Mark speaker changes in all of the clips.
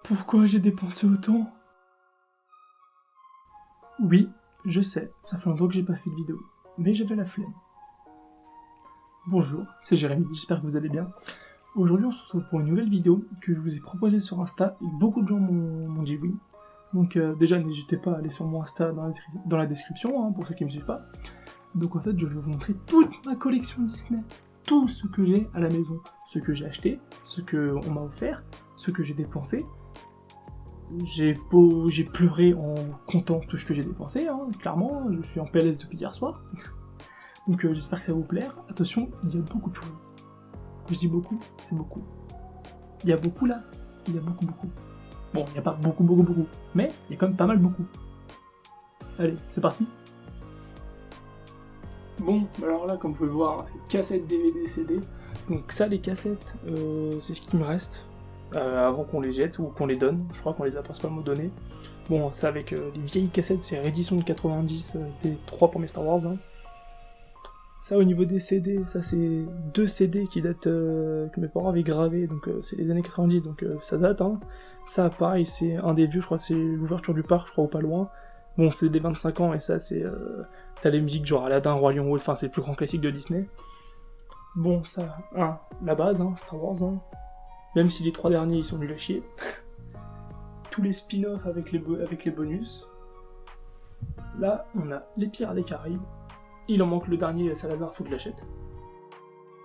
Speaker 1: Pourquoi j'ai dépensé autant? Oui, je sais, ça fait longtemps que j'ai pas fait de vidéo, mais j'avais la flemme. Bonjour, c'est Jérémy, j'espère que vous allez bien. Aujourd'hui on se retrouve pour une nouvelle vidéo que je vous ai proposée sur Insta et beaucoup de gens m'ont dit oui. Donc déjà n'hésitez pas à aller sur mon Insta dans la description, pour ceux qui ne me suivent pas. Donc en fait je vais vous montrer toute ma collection Disney. Tout ce que j'ai à la maison, ce que j'ai acheté, ce qu'on m'a offert, ce que j'ai dépensé. J'ai pleuré en comptant tout ce que j'ai dépensé, clairement, je suis en PLS depuis hier soir. Donc j'espère que ça va vous plaire. Attention, il y a beaucoup de choses. Quand je dis beaucoup, c'est beaucoup. Il y a beaucoup là, il y a beaucoup. Bon, il n'y a pas beaucoup, mais il y a quand même pas mal beaucoup. Allez, c'est parti. Bon, alors là, comme vous pouvez le voir, c'est cassettes, DVD, CD. Donc ça, les cassettes, c'est ce qui me reste. Avant qu'on les jette ou qu'on les donne, je crois qu'on les a principalement donnés. Bon, ça avec les vieilles cassettes, c'est réédition de 90, des 3 premiers Star Wars. Ça au niveau des CD, ça c'est 2 CD qui datent, que mes parents avaient gravés, donc c'est les années 90, donc ça date. Ça pareil, c'est un des vieux, je crois c'est l'ouverture du parc, je crois, ou pas loin. Bon, c'est des 25 ans, et ça c'est... t'as les musiques genre Aladdin, Roi Lion, enfin c'est le plus grand classique de Disney. Bon, ça, la base, Star Wars, même si les 3 derniers ils sont nuls à chier. Tous les spin-offs avec les bonus. Là, on a les Pirates des Caraïbes. Il en manque le dernier, Salazar, faut que je l'achète.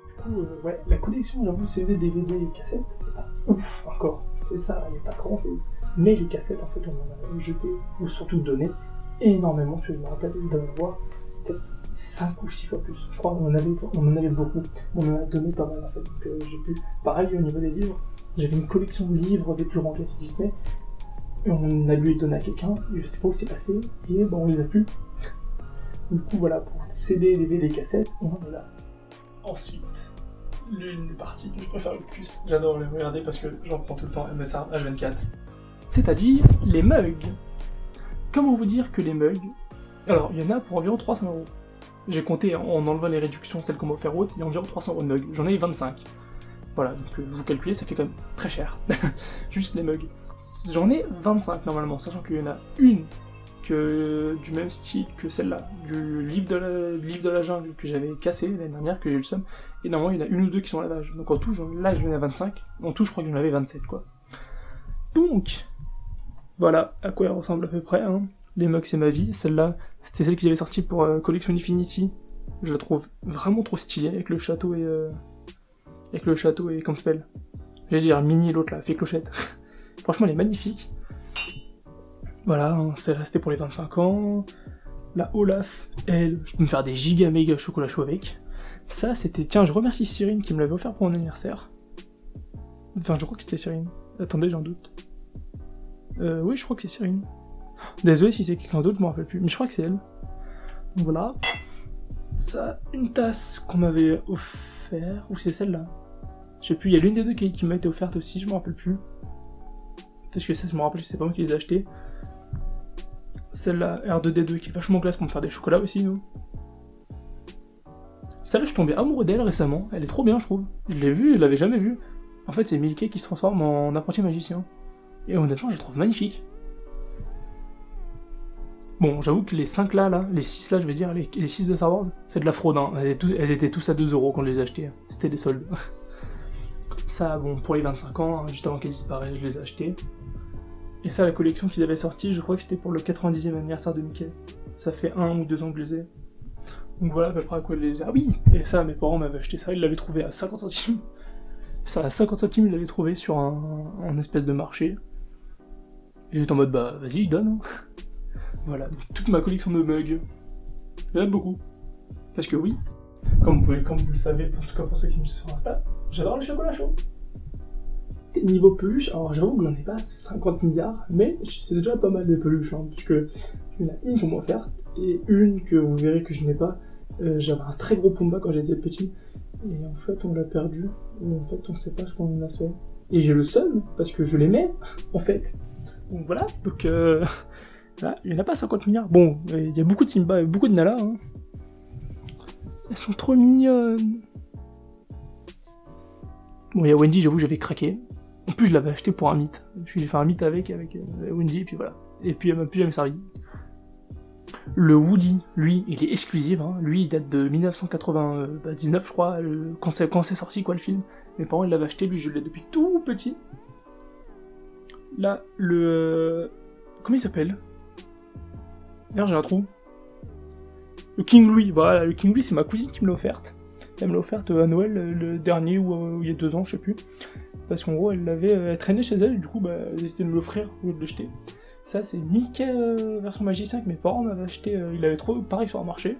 Speaker 1: Du coup, ouais, la collection, j'avoue, CD, DVD et cassettes, c'est pas ouf encore. C'est ça, il n'y a pas grand chose. Mais les cassettes, en fait, on en a jeté, ou surtout donné, énormément, parce que je me rappelle d'en avoir peut-être 5 ou 6 fois plus. Je crois qu'on en avait beaucoup. On en a donné pas mal, en fait. Donc j'ai pu... Pareil, au niveau des livres, j'avais une collection de livres des plus grands classiques Disney, et on a dû les donner à quelqu'un, je sais pas où c'est passé, et bon, on les a plus. Du coup, voilà, pour CD, DVD, cassettes, on en est là. Ensuite, l'une des parties que je préfère le plus, j'adore les regarder parce que j'en prends tout le temps, MSA H24. C'est-à-dire les mugs. Comment vous dire que les mugs... Alors, il y en a pour environ 300 €. J'ai compté en enlevant les réductions, celles qu'on m'a offert autres, il y a environ 300 € de mugs. J'en ai 25. Voilà, donc vous calculez, ça fait quand même très cher. Juste les mugs. J'en ai 25 normalement, sachant qu'il y en a une du même style que celle-là, du livre de la jungle que j'avais cassé l'année dernière, que j'ai eu le seum, et normalement il y en a une ou deux qui sont à lavage. Donc en tout, là j'en ai 25, en tout je crois que j'en avais 27 quoi. Donc, voilà à quoi elle ressemble à peu près, Les mugs c'est ma vie, celle-là, c'était celle qu'ils avaient sortie pour Collection Infinity, je la trouve vraiment trop stylée, avec le château et comme spell. J'allais dire mini l'autre là, fait clochette. Franchement elle est magnifique. Voilà, c'est resté pour les 25 ans. La Olaf, elle, je peux me faire des giga méga chocolat chaud avec. Ça, c'était... Tiens, je remercie Cyrine qui me l'avait offert pour mon anniversaire. Enfin, je crois que c'était Cyrine. Attendez, j'en doute. Oui, je crois que c'est Cyrine. Désolé si c'est quelqu'un d'autre, je m'en rappelle plus. Mais je crois que c'est elle. Donc voilà. Ça, une tasse qu'on m'avait offert. Ou c'est celle-là. Je sais plus, il y a l'une des deux qui m'a été offerte aussi, je m'en rappelle plus. Parce que ça, je me rappelle, c'est pas moi qui les ai achetées. Celle-là, R2D2, qui est vachement classe pour me faire des chocolats aussi, nous. Celle-là, je suis tombé amoureux d'elle récemment. Elle est trop bien, je trouve. Je l'ai vue, je l'avais jamais vue. En fait, c'est Mickey qui se transforme en apprenti magicien. Et honnêtement, je la trouve magnifique. Bon, j'avoue que les 5 là, les 6 là, je vais dire, les 6 de Star Wars, c'est de la fraude, Elles étaient tous à 2 € quand je les ai achetés. C'était des soldes. Ça, bon, pour les 25 ans, juste avant qu'elles disparaissent, je les ai achetés. Et ça, la collection qu'ils avaient sortie, je crois que c'était pour le 90e anniversaire de Mickey. Ça fait 1 ou 2 ans que je les ai. Donc voilà à peu près à quoi je les ai. Ah oui! Et ça, mes parents m'avaient acheté ça, ils l'avaient trouvé à 50 centimes. Ça, à 50 centimes, ils l'avaient trouvé sur un espèce de marché. J'étais en mode, bah, vas-y, donne. Voilà, toute ma collection de mugs. Il y en a beaucoup. Parce que oui, comme vous le savez, en tout cas pour ceux qui me suivent sur Insta, j'adore le chocolat chaud. Et niveau peluche, alors j'avoue que j'en ai pas 50 milliards, mais c'est déjà pas mal de peluches, parce que il y en a une qu'on m'a offerte, et une que vous verrez que je n'ai pas. J'avais un très gros Pumba quand j'étais petit, et en fait on l'a perdu, et en fait on sait pas ce qu'on en a fait. Et j'ai le seum, parce que je l'aimais, en fait. Donc voilà, donc là, il n'y en a pas 50 milliards. Bon, il y a beaucoup de Simba et beaucoup de Nala, Elles sont trop mignonnes. Bon, il y a Wendy, j'avoue, j'avais craqué. En plus, je l'avais acheté pour un mythe. J'ai fait un mythe avec Wendy, et puis voilà. Et puis elle m'a plus jamais servi. Le Woody, lui, il est exclusif, hein. Lui, il date de 1999, je crois, quand c'est sorti, quoi, le film. Mes parents, ils l'avaient acheté, lui, je l'ai depuis tout petit. Là, comment il s'appelle? Merde, j'ai un trou. Le King Louis, voilà, le King Louis, c'est ma cousine qui me l'a offerte. Elle me l'a offerte à Noël, le dernier, ou il y a 2 ans, je sais plus. Parce qu'en gros, elle traînait chez elle, et du coup, bah, elle décidé de me l'offrir au lieu de l'acheter. Ça, c'est Mickey version Magi5, mes parents m'avaient acheté, ils l'avaient trouvé pareil sur un marché.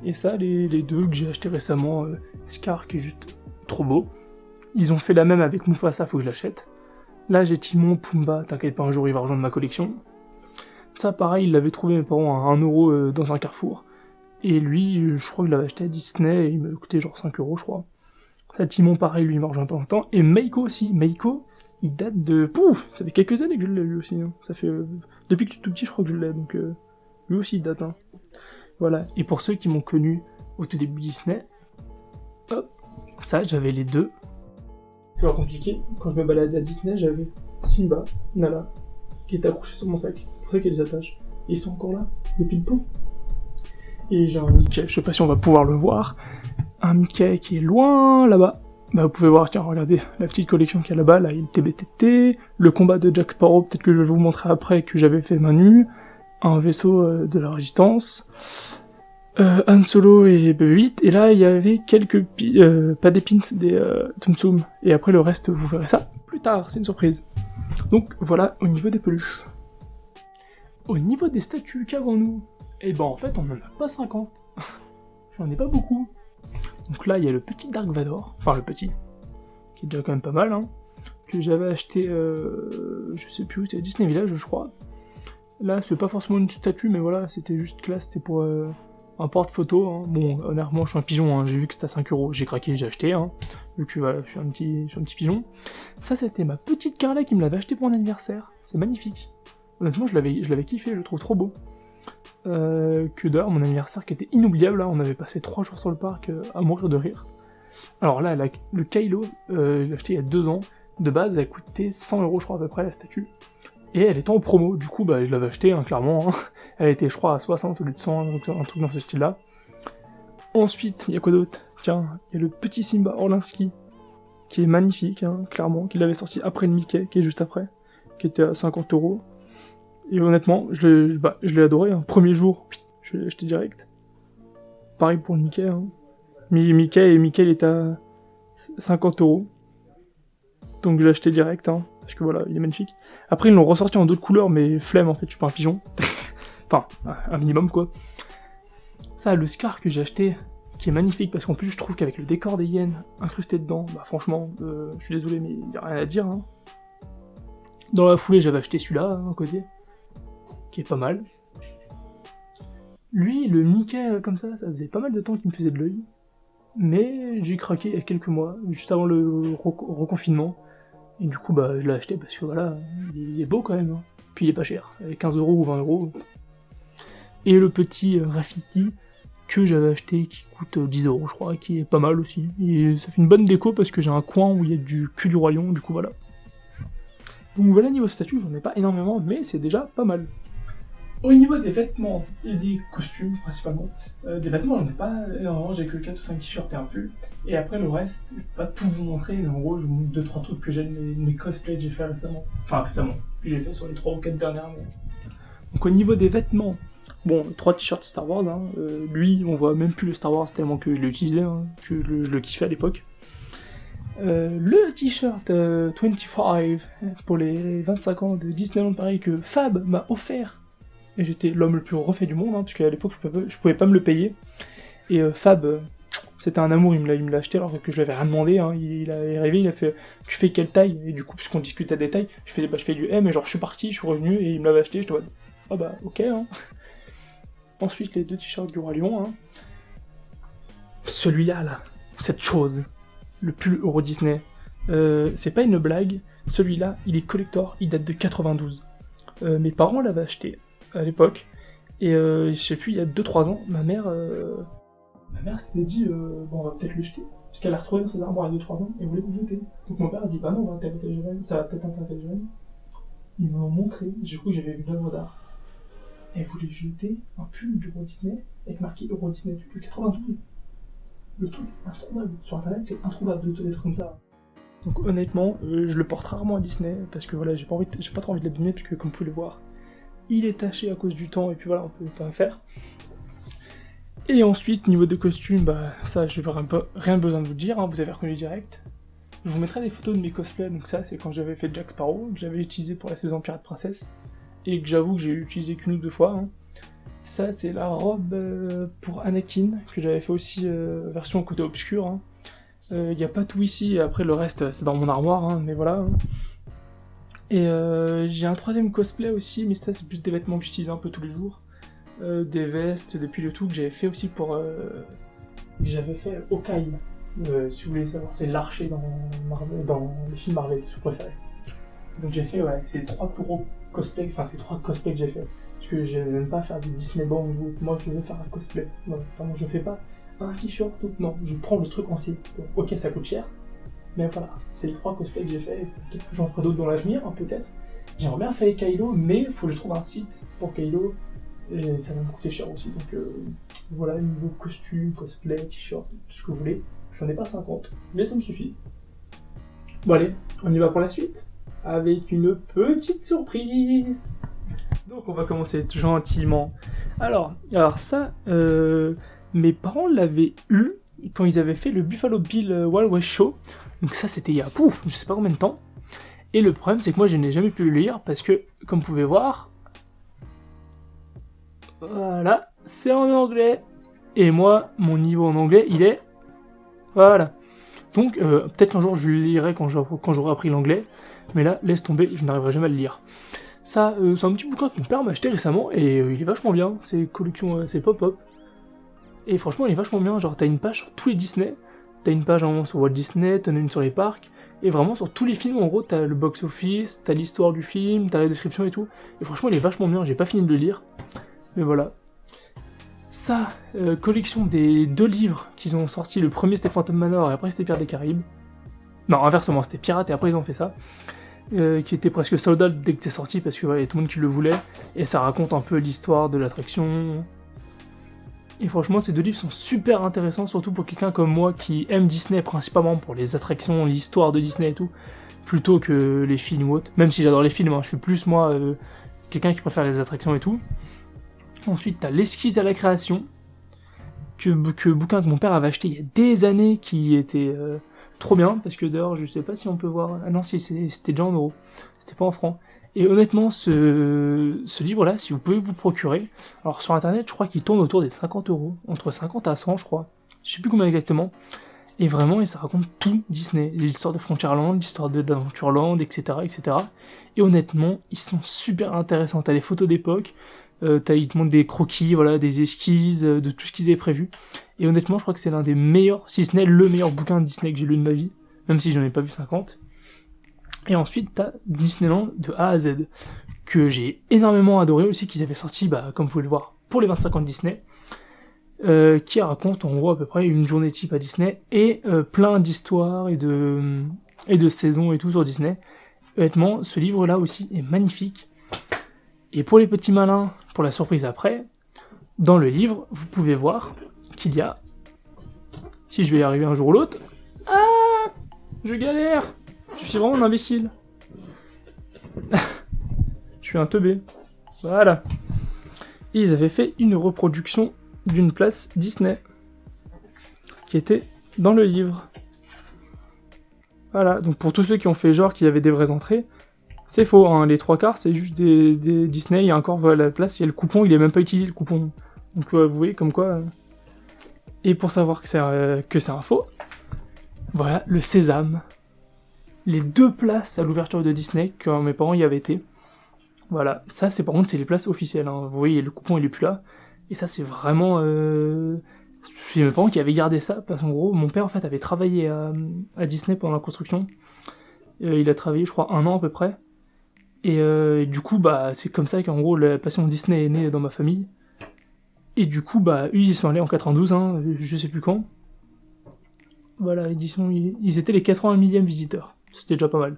Speaker 1: Et ça, les deux que j'ai acheté récemment, Scar qui est juste trop beau. Ils ont fait la même avec Mufasa, faut que je l'achète. Là, j'ai Timon, Pumba, t'inquiète pas, un jour il va rejoindre ma collection. Ça, pareil, il l'avait trouvé, mes parents, à 1€ dans un carrefour. Et lui, je crois que je l'avais acheté à Disney, et il m'a coûté genre 5€, je crois. Ça, Timon, pareil, lui, il m'a rejoint pas longtemps. Et Meiko aussi, Meiko, il date de... Pouf, ça fait quelques années que je l'ai lui aussi. Hein. Ça fait... depuis que je suis tout petit, je crois que je l'ai, donc... lui aussi, il date. Hein. Voilà. Et pour ceux qui m'ont connu au tout début Disney, hop, ça, j'avais les deux. C'est pas compliqué. Quand je me baladais à Disney, j'avais Simba, Nala, qui était accroché sur mon sac. C'est pour ça qu'il y a des attaches. Et ils sont encore là, depuis le pot. Et j'ai un Mickey, je sais pas si on va pouvoir le voir. Un Mickey qui est loin là-bas. Bah vous pouvez voir, tiens, regardez, la petite collection qu'il y a là-bas, là, il TBTT, le combat de Jack Sparrow, peut-être que je vais vous montrer après, que j'avais fait main nue, un vaisseau de la Résistance, Han Solo et BB-8, et là, il y avait quelques, pas des pins, des Tsum Tsum, et après le reste, vous verrez ça plus tard, c'est une surprise. Donc voilà, au niveau des peluches. Au niveau des statues qu'avons-nous? Eh ben en fait, on en a pas 50. J'en ai pas beaucoup. Donc là, il y a le petit Dark Vador, enfin le petit, qui est déjà quand même pas mal, hein, que j'avais acheté, je sais plus où, c'était à Disney Village, je crois. Là, c'est pas forcément une statue, mais voilà, c'était juste classe, c'était pour un porte-photo. Hein. Bon, honnêtement, je suis un pigeon, hein, j'ai vu que c'était à 5€, j'ai craqué, j'ai acheté, hein, vu que voilà, je suis un petit pigeon. Ça, c'était ma petite Carla qui me l'avait acheté pour mon anniversaire, c'est magnifique. Honnêtement, je l'avais kiffé, je le trouve trop beau. Que d'ailleurs mon anniversaire qui était inoubliable, là, on avait passé 3 jours sur le parc à mourir de rire. Alors là, le Kylo, je l'ai acheté il y a 2 ans, de base elle coûtait 100€ je crois à peu près la statue, et elle était en promo, du coup bah je l'avais acheté hein, clairement, hein. Elle était je crois à 60 au lieu de 100, un truc dans ce style là. Ensuite, il y a quoi d'autre? Tiens, il y a le petit Simba Orlinski, qui est magnifique, hein, clairement, qu'il avait sorti après le Mickey, qui est juste après, qui était à 50€. Et honnêtement, je l'ai adoré, hein. Premier jour, je l'ai acheté direct. Pareil pour le Mickey, hein. Mickey il était à 50€. Donc je l'ai acheté direct, hein, parce que voilà, il est magnifique. Après ils l'ont ressorti en d'autres couleurs, mais flemme en fait, je suis pas un pigeon. Enfin, un minimum quoi. Ça, le Scar que j'ai acheté, qui est magnifique, parce qu'en plus je trouve qu'avec le décor des hyènes incrusté dedans, bah franchement, je suis désolé, mais il y a rien à dire, hein. Dans la foulée, j'avais acheté celui-là, hein, à côté, qui est pas mal. Lui, le Mickey comme ça faisait pas mal de temps qu'il me faisait de l'œil. Mais j'ai craqué il y a quelques mois, juste avant le reconfinement. Et du coup, bah, je l'ai acheté parce que voilà, il est beau quand même. Hein. Puis il est pas cher, 15€ ou 20€. Et le petit Rafiki que j'avais acheté qui coûte 10€, je crois, qui est pas mal aussi. Et ça fait une bonne déco parce que j'ai un coin où il y a du cul du roi lion, du coup voilà. Donc voilà, niveau statut, j'en ai pas énormément, mais c'est déjà pas mal. Au niveau des vêtements et des costumes, principalement, des vêtements, j'en ai pas énormément, j'ai que 4 ou 5 t-shirts et un pull. Et après, le reste, je peux pas tout vous montrer, mais en gros, je vous montre 2-3 trucs que j'aime, mes cosplays que j'ai fait récemment. Enfin, récemment, que j'ai fait sur les 3 ou 4 dernières années. Donc au niveau des vêtements, bon, 3 t-shirts Star Wars, hein, lui, on voit même plus le Star Wars tellement que je l'ai utilisé, hein, que je le kiffais à l'époque. Le t-shirt 25 pour les 25 ans de Disneyland Paris que Fab m'a offert. Et j'étais l'homme le plus refait du monde, hein, parce qu'à l'époque je pouvais pas me le payer. Et Fab, c'était un amour, il me l'a acheté alors que je lui avais rien demandé. Hein. Il est arrivé, il a fait tu fais quelle taille? Et du coup, puisqu'on discutait des tailles, je fais du M, et genre je suis parti, je suis revenu, et il me l'avait acheté, je dois ah bah ok. Hein. Ensuite, les 2 t-shirts du Roi Lion. Hein. Celui-là, là, cette chose, le pull Euro Disney, c'est pas une blague, celui-là, il est collector, il date de 92. Mes parents l'avaient acheté à l'époque, et je sais plus, il y a 2-3 ans, ma mère s'était dit, bon, on va peut-être le jeter. parce qu'elle l'a retrouvé dans ses armoires il y a 2-3 ans, et voulait le jeter. Donc mon père a dit, bah non, ça va peut-être intéresser les jeunes. Ils me l'ont montré, j'ai cru que j'avais vu une œuvre d'art. Elle voulait jeter un pull d'Euro Disney, avec marqué Euro Disney dessus, de 92. Le truc introuvable. Sur internet, c'est introuvable de être comme ça. Donc honnêtement, je le porte rarement à Disney, parce que voilà, j'ai pas trop envie de l'abîmer, parce que comme vous pouvez le voir, il est taché à cause du temps, et puis voilà, on peut pas faire. Et ensuite, niveau de costumes, bah ça, je n'ai rien besoin de vous le dire, hein, vous avez reconnu direct. Je vous mettrai des photos de mes cosplays, donc ça, c'est quand j'avais fait Jack Sparrow, que j'avais utilisé pour la saison Pirate Princess, et que j'avoue que j'ai utilisé qu'une ou deux fois. Hein. Ça, c'est la robe pour Anakin, que j'avais fait aussi version côté obscur. Hein. Y a pas tout ici, et après le reste c'est dans mon armoire, hein, mais voilà. Hein. Et j'ai un troisième cosplay aussi, mais ça c'est plus des vêtements que j'utilise un peu tous les jours. Des vestes, des pulls et tout, que j'avais fait aussi pour... que j'avais fait Hawkeye. Si vous voulez savoir, c'est l'archer dans les films Marvel, si vous préférez. Donc j'ai fait, ouais, c'est 3 plus gros cosplays, enfin c'est 3 cosplays que j'ai fait. Parce que je n'aime pas faire des Disney Band, moi je veux faire un cosplay. Non, vraiment, je fais pas un t-shirt, tout. Non, je prends le truc entier. Donc, ok, ça coûte cher, mais voilà, c'est les 3 cosplays que j'ai fait. Peut-être que j'en ferai d'autres dans l'avenir, hein, peut-être. J'aimerais bien faire Kylo, mais il faut que je trouve un site pour Kylo, et ça va me coûter cher aussi. Donc voilà, niveau costume, cosplay, t-shirt, tout ce que vous voulez. J'en ai pas 50, mais ça me suffit. Bon allez, on y va pour la suite, avec une petite surprise. Donc on va commencer gentiment. Alors ça, mes parents l'avaient eu quand ils avaient fait le Buffalo Bill Wild West Show. Donc ça c'était il y a je sais pas combien de temps. Et le problème c'est que moi je n'ai jamais pu le lire parce que, comme vous pouvez voir, voilà, c'est en anglais. Et moi, mon niveau en anglais, il est... Voilà. Donc peut-être qu'un jour je le lirai quand j'aurai appris l'anglais. Mais là, laisse tomber, je n'arriverai jamais à le lire. Ça, c'est un petit bouquin que mon père m'a acheté récemment et il est vachement bien. C'est collection, c'est pop-up. Et franchement, il est vachement bien. Genre, t'as une page sur tous les Disney. T'as une page sur Walt Disney, t'en as une sur les parcs. Et vraiment, sur tous les films, en gros, t'as le box-office, t'as l'histoire du film, t'as la description et tout. Et franchement, il est vachement bien. J'ai pas fini de le lire. Mais voilà. Ça, collection des 2 livres qu'ils ont sortis. Le premier, c'était Phantom Manor et après, c'était Pirates des Caraïbes. Non, inversement, c'était Pirates et après, ils ont fait ça. Qui était presque sold out dès que c'est sorti parce que voilà, y a tout le monde qui le voulait, et ça raconte un peu l'histoire de l'attraction. Et franchement, ces 2 livres sont super intéressants, surtout pour quelqu'un comme moi qui aime Disney principalement pour les attractions, l'histoire de Disney et tout, plutôt que les films ou autres. Même si j'adore les films, hein, je suis plus moi quelqu'un qui préfère les attractions et tout. Ensuite, t'as l'esquisse à la création, bouquin que mon père avait acheté il y a des années, qui était trop bien, parce que d'ailleurs, je sais pas si on peut voir... Ah non, si, c'était déjà en euros, c'était pas en francs. Et honnêtement, ce livre-là, si vous pouvez vous procurer, alors sur internet, je crois qu'il tourne autour des 50 euros, entre 50 à 100, je crois. Je sais plus combien exactement. Et vraiment, ça raconte tout Disney, l'histoire de Frontierland, l'histoire d'Adventureland, etc., etc. Et honnêtement, ils sont super intéressants. T'as les photos d'époque, ils te montrent des croquis, voilà, des esquisses, de tout ce qu'ils avaient prévu. Et honnêtement, je crois que c'est l'un des meilleurs, si ce n'est le meilleur bouquin de Disney que j'ai lu de ma vie, même si j'en ai pas vu 50. Et ensuite, t'as Disneyland de A à Z, que j'ai énormément adoré aussi, qu'ils avaient sorti, comme vous pouvez le voir, pour les 25 ans de Disney, qui raconte en gros à peu près une journée type à Disney, et plein d'histoires et de saisons et tout sur Disney. Honnêtement, ce livre-là aussi est magnifique. Et pour les petits malins, pour la surprise après, dans le livre, vous pouvez voir qu'il y a... Si je vais y arriver un jour ou l'autre... Ah, je galère. Je suis vraiment un imbécile. Je suis un teubé. Voilà. Et ils avaient fait une reproduction d'une place Disney, qui était dans le livre. Voilà, donc pour tous ceux qui ont fait genre qu'il y avait des vraies entrées, c'est faux, hein. Les 3/4 c'est juste des Disney, il y a encore la place, il y a le coupon, il est même pas utilisé le coupon. Donc vous voyez comme quoi... Et pour savoir que c'est un faux, voilà, le Sésame. Les 2 places à l'ouverture de Disney, quand mes parents y avaient été. Voilà, ça c'est par contre c'est les places officielles, hein. Vous voyez, le coupon il est plus là. Et ça c'est vraiment... C'est mes parents qui avaient gardé ça, parce qu'en gros, mon père en fait avait travaillé à Disney pendant la construction. Il a travaillé je crois 1 an à peu près. Et du coup, c'est comme ça qu'en gros, la passion Disney est née dans ma famille. Et du coup, eux, ils y sont allés en 92, hein, je sais plus quand. Voilà, ils étaient les 80 millième visiteurs. C'était déjà pas mal.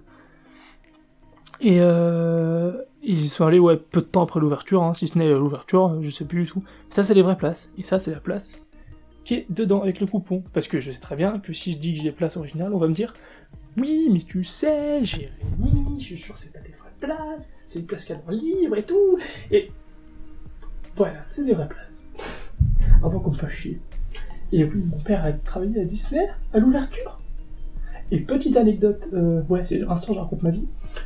Speaker 1: Et ils y sont allés peu de temps après l'ouverture, si ce n'est l'ouverture, je sais plus du tout. Ça c'est les vraies places, et ça c'est la place qui est dedans avec le coupon. Parce que je sais très bien que si je dis que j'ai place originale, on va me dire « Oui, mais tu sais, Jérémy, je suis sûr que c'est pas des vraies places, c'est une place qu'il y a dans le livre et tout. » Et voilà, c'est des vraies places. Avant qu'on me fasse chier. Et oui, mon père a travaillé à Disney à l'ouverture. Et petite anecdote, c'est un soir je raconte ma vie.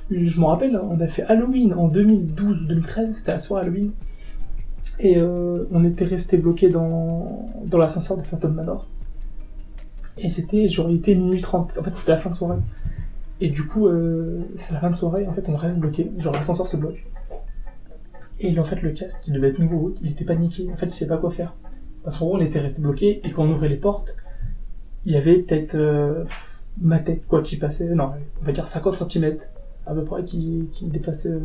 Speaker 1: Je me rappelle, on a fait Halloween en 2012 ou 2013, c'était la soirée Halloween. Et on était resté bloqué dans l'ascenseur de Phantom Manor. Et c'était, genre, il était minuit 30, en fait c'était la fin de soirée. Et du coup, c'est la fin de soirée, en fait on reste bloqué, genre l'ascenseur se bloque. Et en fait le casque, il devait être nouveau, il était paniqué, en fait il savait pas quoi faire. Parce qu'en gros on était resté bloqué, et quand on ouvrait les portes, il y avait peut-être ma tête quoi qui passait, non, on va dire 50 cm à peu près qui dépassait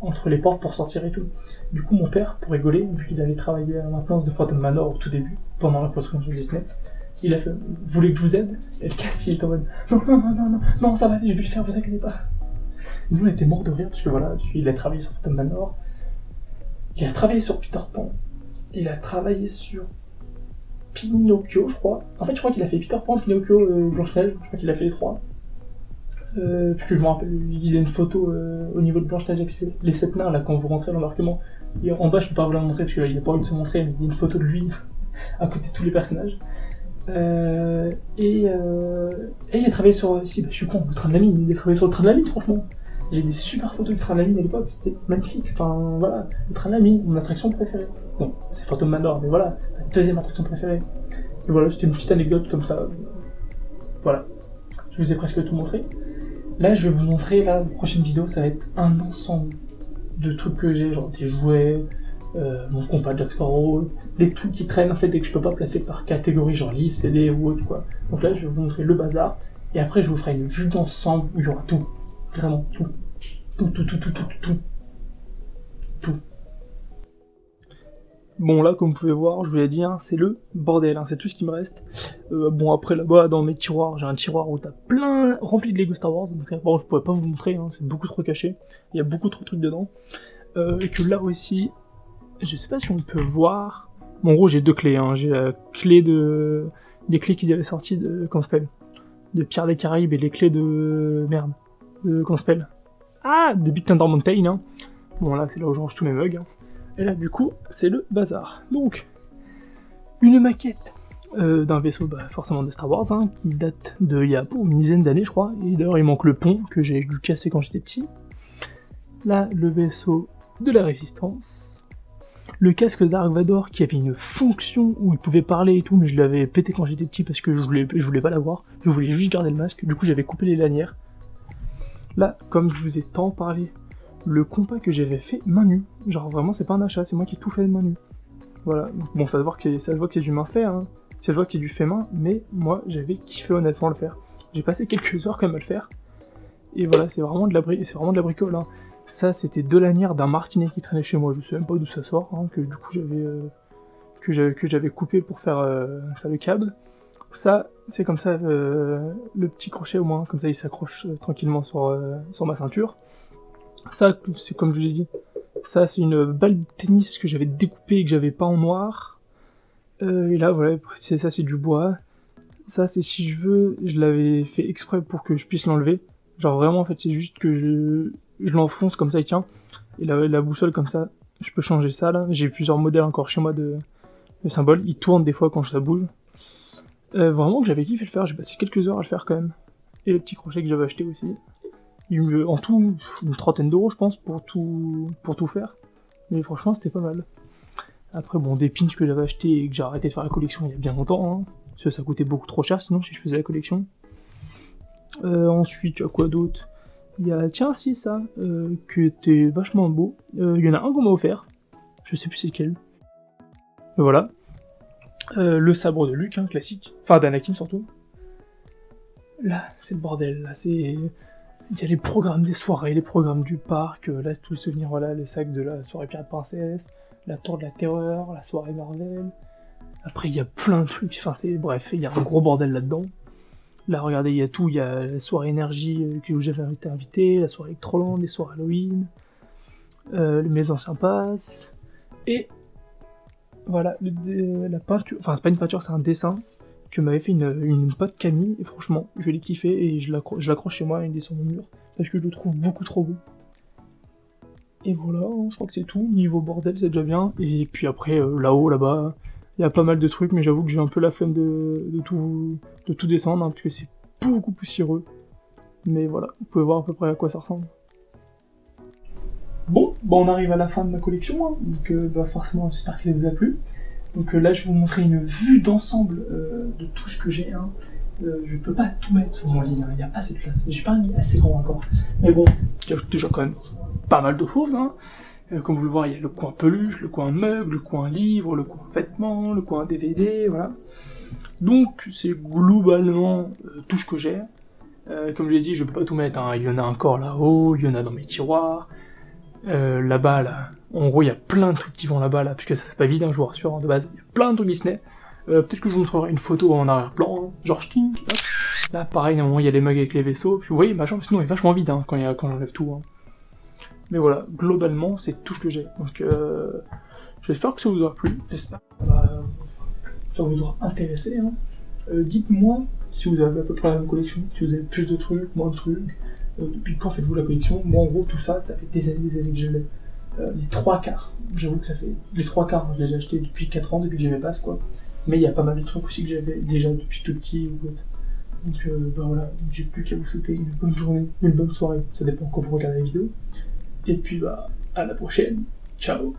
Speaker 1: entre les portes pour sortir et tout. Du coup mon père, pour rigoler, vu qu'il avait travaillé à la maintenance de Phantom Manor au tout début, pendant la construction de Disney, il a fait « Vous voulez que je vous aide ?» Et le casque il était en mode « Non, ça va aller, je vais le faire, vous inquiétez pas !» Et nous on était morts de rire, parce que voilà, il a travaillé sur Phantom Manor, il a travaillé sur Peter Pan, il a travaillé sur Pinocchio, je crois. En fait, je crois qu'il a fait Peter Pan, Pinocchio, Blanche-Neige, je crois qu'il a fait les trois. Parce que je me rappelle, il y a une photo au niveau de Blanche-Neige avec les 7 nains, là, quand vous rentrez dans l'embarquement. Et en bas, je peux pas vous la montrer parce qu'il n'a pas envie de se montrer, mais il y a une photo de lui à côté de tous les personnages. Et il a travaillé sur. Si, je suis con, le train de la mine, il a travaillé sur le train de la mine, franchement. J'ai des super photos du train de la mine à l'époque, c'était magnifique. Enfin, voilà, le train de la mine, mon attraction préférée. Bon, c'est Phantom Manor, mais voilà, ma deuxième attraction préférée. Et voilà, c'était une petite anecdote comme ça. Voilà, je vous ai presque tout montré. Là, je vais vous montrer, la prochaine vidéo, ça va être un ensemble de trucs que j'ai, genre des jouets, mon compas Jack Sparrow, des trucs qui traînent en fait et que je peux pas placer par catégorie, genre livre, CD ou autre quoi. Donc là, je vais vous montrer le bazar, et après, je vous ferai une vue d'ensemble où il y aura tout. Vraiment tout. Tout. Bon là, comme vous pouvez voir, je vous l'ai dit, c'est le bordel, c'est tout ce qui me reste. Bon après là-bas, dans mes tiroirs, j'ai un tiroir où t'as plein rempli de Lego Star Wars, donc bon, je pourrais pas vous montrer, c'est beaucoup trop caché, il y a beaucoup trop de trucs dedans. Et que là aussi, je sais pas si on peut voir, bon, en gros j'ai deux clés, j'ai la clé les clés qu'ils avaient sorties de, comment ça s'appelle, de Pierre des Caraïbes, et les clés de, merde, de, comment ça s'appelle, de Big Thunder Mountain, Bon là c'est là où je range tous mes mugs, Et là, du coup, c'est le bazar. Donc, une maquette d'un vaisseau, forcément de Star Wars, qui date de il y a une dizaine d'années, je crois. Et d'ailleurs, il manque le pont que j'ai dû casser quand j'étais petit. Là, le vaisseau de la Résistance. Le casque de Dark Vador qui avait une fonction où il pouvait parler et tout, mais je l'avais pété quand j'étais petit parce que je voulais pas l'avoir. Je voulais juste garder le masque. Du coup, j'avais coupé les lanières. Là, comme je vous ai tant parlé, le compas que j'avais fait main nue. Genre vraiment c'est pas un achat, c'est moi qui ai tout fait de main nue. Voilà, bon ça se voit que c'est du main fait, ça se voit que c'est du fait main, mais moi j'avais kiffé honnêtement le faire. J'ai passé quelques heures quand même à le faire. Et voilà, c'est vraiment de la bricole. Ça c'était deux lanières d'un martinet qui traînait chez moi, je sais même pas d'où ça sort, que du coup j'avais coupé pour faire ça le câble. Ça, c'est comme ça, le petit crochet au moins, comme ça il s'accroche tranquillement sur ma ceinture. Ça, c'est comme je l'ai dit, ça c'est une balle de tennis que j'avais découpée et que j'avais pas en noir. Et là, voilà, ça c'est du bois. Ça c'est si je veux, je l'avais fait exprès pour que je puisse l'enlever. Genre vraiment, en fait, c'est juste que je l'enfonce comme ça, il tient. Et la boussole comme ça, je peux changer ça là. J'ai plusieurs modèles encore chez moi de symboles. Ils tournent des fois quand ça bouge. Vraiment que j'avais kiffé le faire, j'ai passé quelques heures à le faire quand même. Et le petit crochet que j'avais acheté aussi. En tout, une trentaine d'euros je pense pour tout faire. Mais franchement c'était pas mal. Après bon, des pins que j'avais acheté et que j'ai arrêté de faire la collection il y a bien longtemps. Parce que ça coûtait beaucoup trop cher sinon si je faisais la collection. Ensuite, il y a quoi d'autre? Il y a, tiens si ça, qui était vachement beau. Il y en a un qu'on m'a offert. Je sais plus c'est lequel. Mais voilà. Le sabre de Luke, classique. Enfin d'Anakin surtout. Là, c'est le bordel. Là, c'est... Il y a les programmes des soirées, les programmes du parc, là c'est tous les souvenirs, voilà, les sacs de la soirée Pirate Princesse, la tour de la terreur, la soirée Marvel. Après il y a plein de trucs, bref, il y a un gros bordel là-dedans. Là, regardez, il y a tout. Il y a la soirée énergie où j'avais été invité, la soirée Electroland, les soirées Halloween, mes anciens passes. Et voilà, la peinture. Enfin, c'est pas une peinture, c'est un dessin que m'avait fait une pote Camille. Et franchement, je l'ai kiffé et je l'accroche chez moi, il est sur mon mur. Parce que je le trouve beaucoup trop beau. Et voilà, je crois que c'est tout. Niveau bordel, c'est déjà bien. Et puis après, là-haut, là-bas, il y a pas mal de trucs, mais j'avoue que j'ai un peu la flemme de tout descendre, hein, parce que c'est beaucoup poussiéreux. Mais voilà, vous pouvez voir à peu près à quoi ça ressemble. Bon, on arrive à la fin de ma collection, hein, donc forcément, j'espère qu'elle vous a plu. Donc là, je vais vous montrer une vue d'ensemble de tout ce que j'ai. Hein. Je peux pas tout mettre sur mon lit, hein, il n'y a pas assez de place. J'ai pas un lit assez grand encore. Mais bon, il y a déjà quand même pas mal de choses. Hein. Comme vous le voyez, il y a le coin peluche, le coin mug, le coin livre, le coin vêtements, le coin DVD, voilà. Donc c'est globalement tout ce que j'ai. Comme je l'ai dit, je peux pas tout mettre. Hein. Il y en a encore là-haut, il y en a dans mes tiroirs. Là-bas, là, en gros, il y a plein de trucs qui vont là-bas, là, puisque ça c'est pas vide, hein, je vous rassure, hein, de base. Il y a plein de trucs Disney. Peut-être que je vous montrerai une photo en arrière-plan, hein, genre Stink. Là, pareil, à un moment, il y a les mugs avec les vaisseaux. Puis vous voyez, ma chambre, sinon, est vachement vide hein, quand j'enlève tout. Hein. Mais voilà, globalement, c'est tout ce que j'ai. Donc, j'espère que ça vous aura plu. J'espère que ça vous aura intéressé. Hein. Dites-moi si vous avez à peu près la même collection, si vous avez plus de trucs, moins de trucs. Depuis quand faites-vous la collection? Moi, en gros, tout ça, ça fait des années que je l'ai. Les 3/4, j'avoue que ça fait... Les 3/4, je les ai achetés depuis 4 ans, depuis que j'ai mes passes, quoi. Mais il y a pas mal de trucs aussi que j'avais déjà depuis tout petit ou autre. Donc voilà, j'ai plus qu'à vous souhaiter une bonne journée, une bonne soirée, ça dépend quand vous regardez la vidéo. Et puis à la prochaine, ciao.